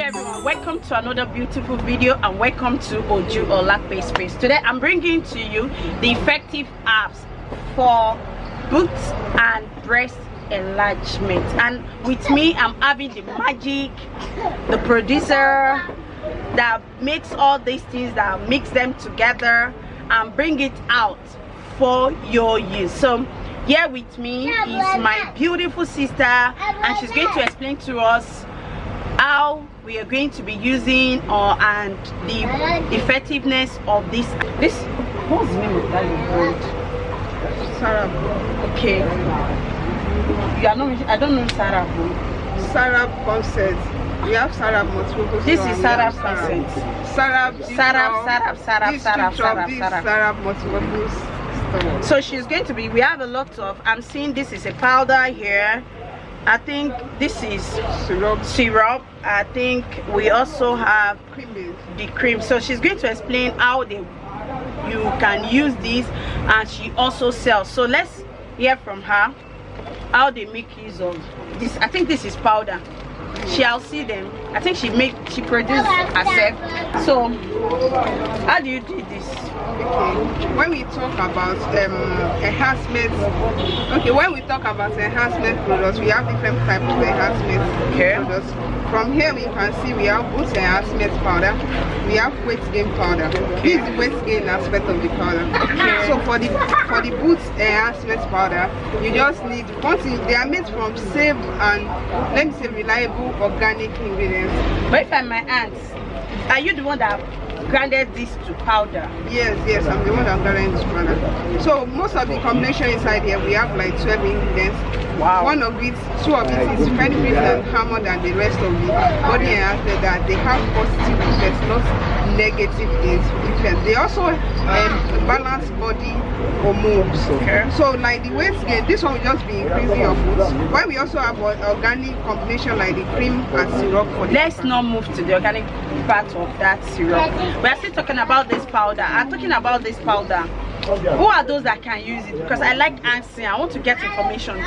everyone, welcome to another beautiful video and welcome to Oju Olape Space. Today I'm bringing to you the effective apps for boots and breast enlargement, and with me I'm having the magic, the producer that makes all these things, that mix them together and bring it out for your use. So here with me is my beautiful sister, and she's going to explain to us how we are going to be using and the effectiveness of this. What's the name of that brand? Sarah. Okay. You are not. I don't know Sarah. Sarah Concept. We have Sarah multiple. This is Sarah Concept. Sarah multiple. So she's going to be. We have a lot of. I'm seeing this is a powder here. I think this is syrup. I think we also have the cream. So she's going to explain how you can use this, and she also sells. So let's hear from her how they make use of this. I think this is powder. She'll see them. I think she produced herself. So how do you do this? Okay, when we talk about enhancement, products, we have different types of enhancement products. From here we can see we have boots enhancement powder, we have weight gain powder. This is the weight gain aspect of the powder. So for the boots enhancement powder, you just need, they are made from safe and, let me say, reliable organic ingredients. But if I may ask, are you the one that grinded this to powder? Yes, I'm the one that grinded this powder. So most of the combination inside here, we have like 12 ingredients. Wow. Two of it is benefit and harm than the rest of the body enhancement, that they have positive effects, not negative effects. They also balance body hormones. Okay. So like the weight gain, this one will just be increasing your boots. While we also have organic combination like the cream and syrup for the Let's not move to the organic part of that syrup. We are still talking about this powder. I'm talking about this powder. Who are those that can use it? Because I like answering. I want to get information.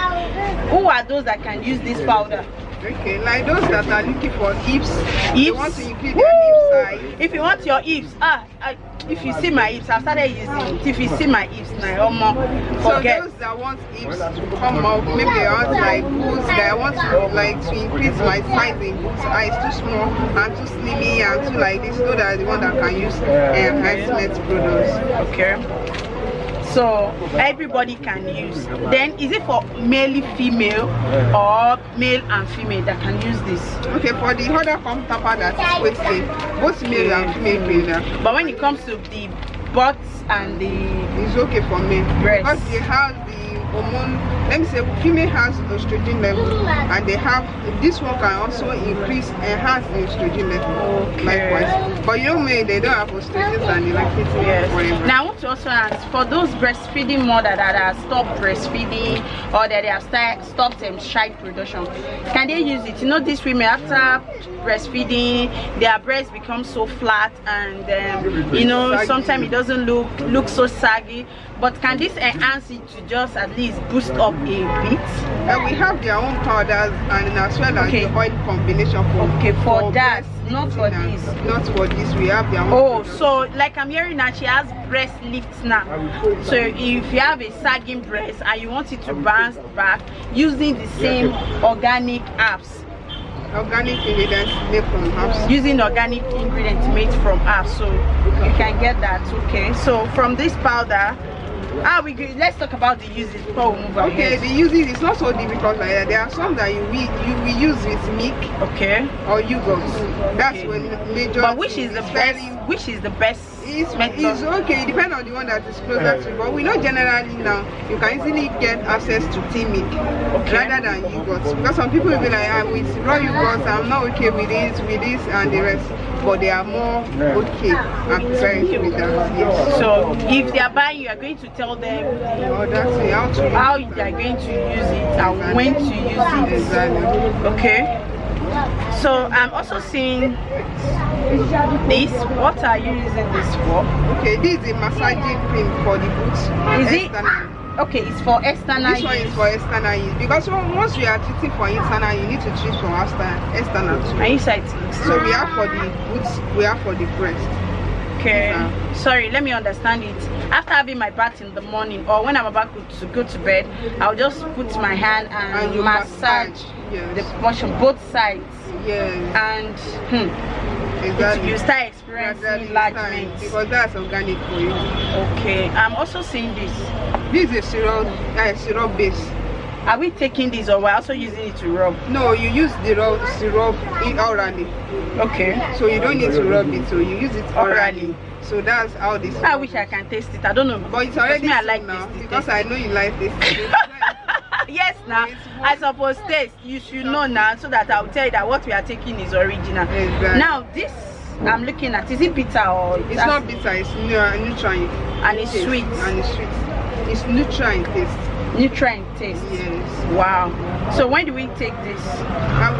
Who are those that can use this powder? Okay, like those that are looking for hips. They want to increase their hip size. If you want your hips, if you see my hips, I started using it. If you see my hips now, forget. So those that want hips to come up, maybe they want like boots, that want to increase my size in boots. It's too small and too slimmy and too like this. So that the one that can use enhancement products. Okay. So everybody can use. Then is it for male, female, or male and female that can use this? Okay, for the other counterpart that is weight gain, both male and female trainer. But when it comes to the butts and the, it's okay for men because they have the hormone. Let me say, female has estrogen level, and they have this one can also enhance the estrogen level. Likewise, but they don't have estrogen and they like it forever. Now I want to also ask, for those breastfeeding mothers that have stopped breastfeeding or that they have stopped child production, can they use it? You know, these women after breastfeeding, their breasts become so flat, and you know, sometimes it doesn't look so saggy. But can this enhance it to just at least boost up a bit? We have their own powders and as well as the oil combination for that, not for this. Not for this, we have their own. Oh, so like I'm hearing that she has breast lifts now. So if you have a sagging breast and you want it to bounce back, using the same organic apps. Organic ingredients made from herbs. Using organic ingredients made from herbs, so you can get that. Okay, so from this powder, let's talk about the uses before we move on. Okay, the uses is not so difficult like that. There are some that you will use with milk, or yogurt. That's when major. But which is the best? Which is the best? It's okay. It depends on the one that is closer to. But we know generally now you can easily get access to tea milk rather than yogurt. Because some people will be like, with raw yogurt, I'm not okay with this, and the rest. But they are more okay and preparing with that. Yes. So if they are buying, you are going to tell them how they are going to use it and when to use it. Exactly. Okay. So I'm also seeing this. What are you using this for? Okay, this is a massaging cream for the boots. Is it? Okay, it's for external. This one is for external use, because once you are treating for internal, you need to treat for external too. And inside. So we have for the boots, we have for the breast. Okay. Sorry, let me understand it. After having my bath in the morning, or when I'm about to go to bed, I'll just put my hand and massage the portion, both sides. Yes. And exactly. You start experiencing enlargement. Because that's organic for you. Okay. I'm also seeing this. This is syrup base. Are we taking this, or we're also using it to rub? No, you use the syrup orally. Okay. So you don't need to rub it, so you use it orally. So that's how this. I wish I can taste it. I don't know. But it's already I like now this because I know you like this. Yes, now I suppose taste. You should know now, so that I'll tell you that what we are taking is original. Exactly. Now this I'm looking at, is it bitter or? It's not bitter. It's nutrient. And it's sweet. And it's sweet. It's nutrient taste. Nutrient taste. Yes. Wow. So when do we take this?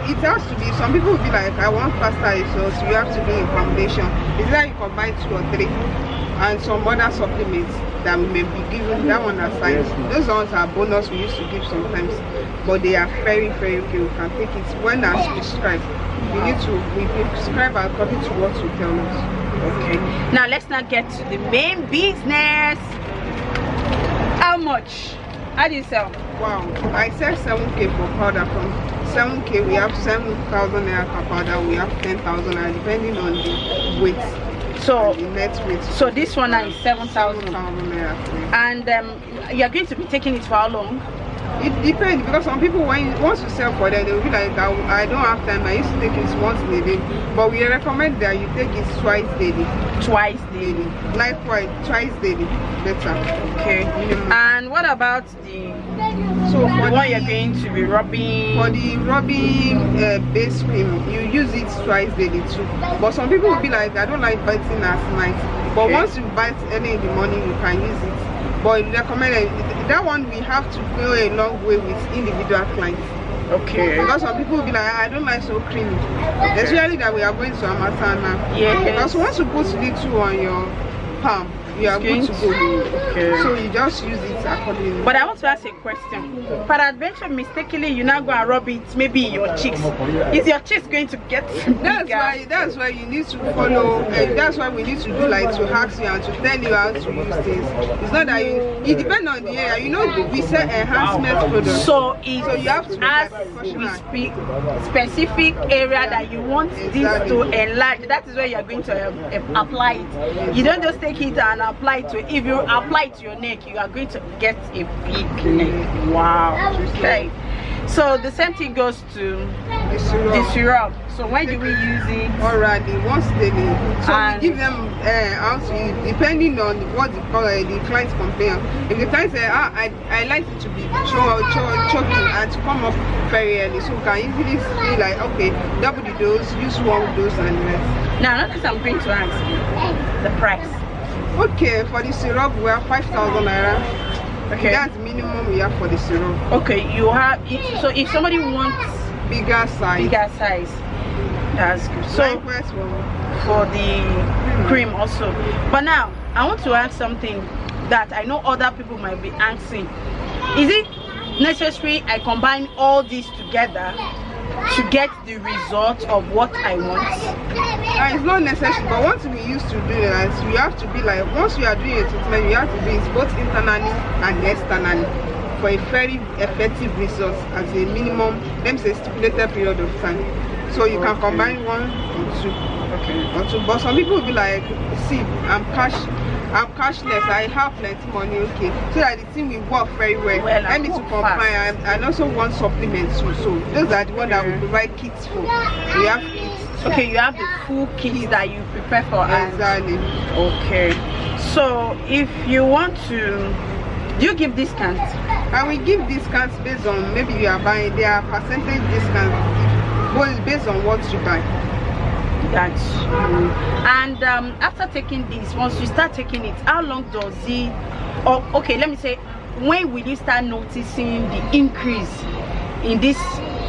It has to be, some people will be like, I want faster results. You have to do in combination. It's like you combine 2 or 3 and some other supplements that may be given. That one aside, those ones are bonus we used to give sometimes, but they are very, very okay. You can take it when as prescribed. We prescribe according to what you tell us. Okay. Now let's not get to the main business. How much? How do you sell? Wow, I sell 7K for powder. From 7K we have 7,000 naira per powder. We have 10,000 naira depending on the weight. So the net weight. So this one now is 7,000 naira. And you are going to be taking it for how long? It depends, because some people once you sell for them, they will be like, I don't have time. I used to take it once a day, but we recommend that you take it twice daily. Twice daily. Likewise, twice daily, better. Okay. And what about the one you're going to be rubbing? For the rubbing base cream, you use it twice daily too. But some people will be like, I don't like biting at night. But once you bite early in the morning, you can use it. But recommend that one we have to go a long way with individual clients. Okay. Because some people will be like, I don't like so creamy. Especially that we are going to Amazon now. Yeah. Because once you put the 2 on your palm, you are good to go. Okay. So you just use it accordingly. But I want to ask a question. Peradventure, mistakenly, you now go and rub it maybe in your cheeks. Is your cheeks going to get bigger? That's why you need to follow. That's why we need to do like to ask you and to tell you how to use things. It's not that it depends on the area. You know, we sell enhancement products. So you have to ask with specific area that you want this to enlarge. That is where you are going to apply it. You don't just take it and apply it to. If you apply it to your neck, you are going to get a big neck. Wow. Okay. So the same thing goes to the syrup. So when do we use it? Already, once daily. So we give them depending on what the clients complain. If the client say, I like it to be choking and to come up very early, so we can easily be like, okay, double the dose, use 1 dose and the rest. Now, another thing I'm going to ask you, the price. Okay, for the syrup we have 5,000 naira. Okay. That's minimum we have for the syrup. Okay, you have it. So if somebody wants bigger size, that's good. So for the cream also. But now I want to ask something that I know other people might be asking. Is it necessary I combine all these together to get the result of what I want? It's not necessary, but once we used to do it, you have to be like, once you are doing a treatment, you have to do it both internally and externally for a very effective result as a minimum, let me say, stipulated period of time. So you can combine 1 or 2. Okay. Or 2. But some people will be like, see, I'm cashless, I have plenty money, okay. So that the thing will work very well. I need to combine and also want supplements too. So those are the ones that we provide kits for. We have kits. Okay, you have the full kits that you prepare for us. Exactly. Okay. So if you want to, do you give discounts? And we give discounts based on maybe you are buying, there are percentage discounts, but it's based on what you buy. That's true. And after taking this, once you start taking it, how long does it, or okay, let me say, when will you start noticing the increase in this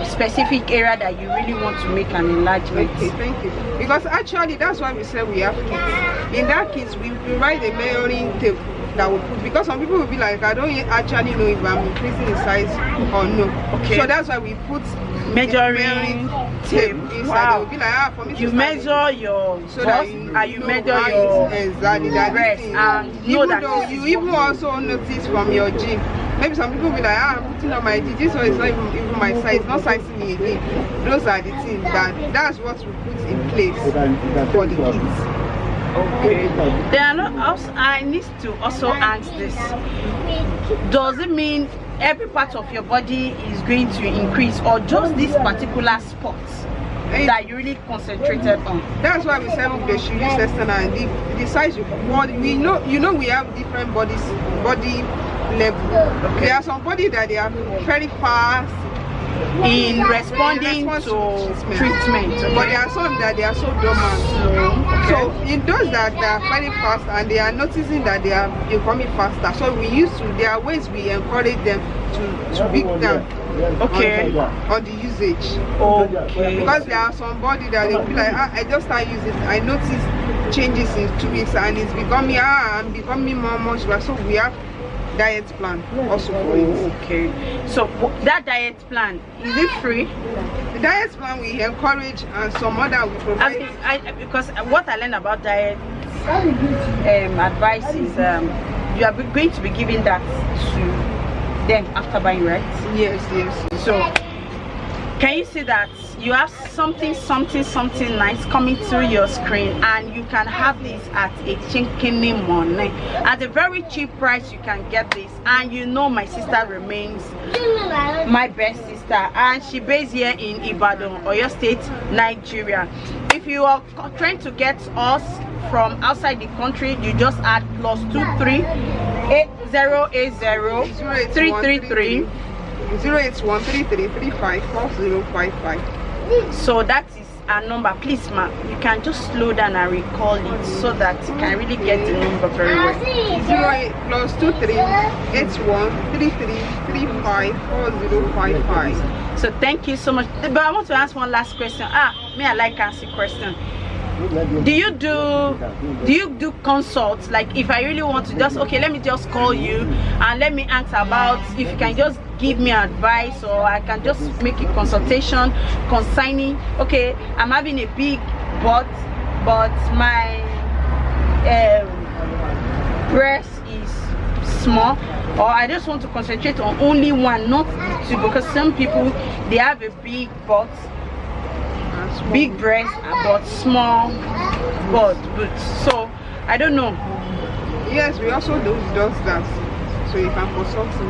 specific area that you really want to make an enlargement? Okay, thank you. Because actually that's why we say we have kits. In that kit we provide a measuring tape that will put, because some people will be like, I don't actually know if I'm increasing in size or no. Okay. So that's why we put measuring tape inside. Wow. They will be like, for me you measure your so bust, and you measure your exactly breast, and know that though you even also notice from your gym. Maybe some people will be like, I'm putting on my GG, so it's not even my size, it's not sizing me again. Those are the things that's what we put in place for the kids. Okay. There are not also, I need to also ask this. Does it mean every part of your body is going to increase, or just this particular spot that you really concentrated on? That's why we said they should use external, and the size you want. We know, we have different body level. Okay. There are some body that they are very fast in responding to treatment, okay. But there are some that they are so dormant. Okay. So in those that are very fast and they are noticing that they are becoming faster, so there are ways we encourage them to beat down on the usage. Okay. Because there are some body that they will be like, I just start using, I notice changes in 2 weeks and it's becoming I'm becoming more muscular, so we have diet plan also for it. Okay, so that diet plan, is it free? The diet plan we encourage, and some other we provide. Because what I learned about diet advice is you are going to be giving that to them after buying, right? Yes. So can you see that you have something nice coming through your screen, and you can have this at a chinkini money at a very cheap price. You can get this, and you know my sister remains my best sister, and she based here in Ibadan, Oyo State, Nigeria. If you are trying to get us from outside the country, you just add +23 8080 333 08133354055. So that is our number. Please, ma, you can just slow down and recall it so that you can really get the number very well. 08+238133354055. So thank you so much. But I want to ask one last question. Me, I like asking question. Do you do consults? Like, if I really want to just, okay, let me just call you and let me ask about if you can just give me advice, or I can just make a consultation concerning, okay, I'm having a big butt, but my breast is small, or I just want to concentrate on only one, not two, because some people, they have a big butt, big breast, but small butt. So I don't know. Yes, we also do that, so you can consult me.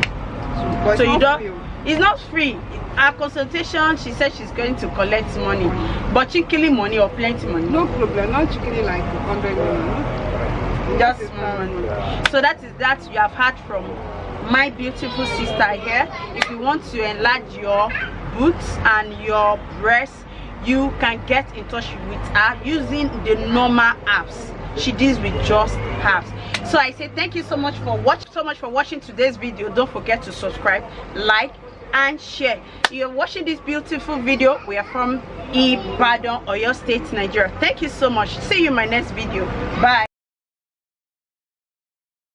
But so you don't, it's not free. Our consultation, she said she's going to collect money, but chickily money or plenty money? No problem, not chickily like 100 million. Just small money. So that is that you have heard from my beautiful sister here. If you want to enlarge your boots and your breasts, you can get in touch with her using the normal apps. She deals with just apps. So I say thank you so much for watching today's video. Don't forget to subscribe, like, and share. You're watching this beautiful video. We are from Ibadan, Oyo State, Nigeria. Thank you so much. See you in my next video. Bye.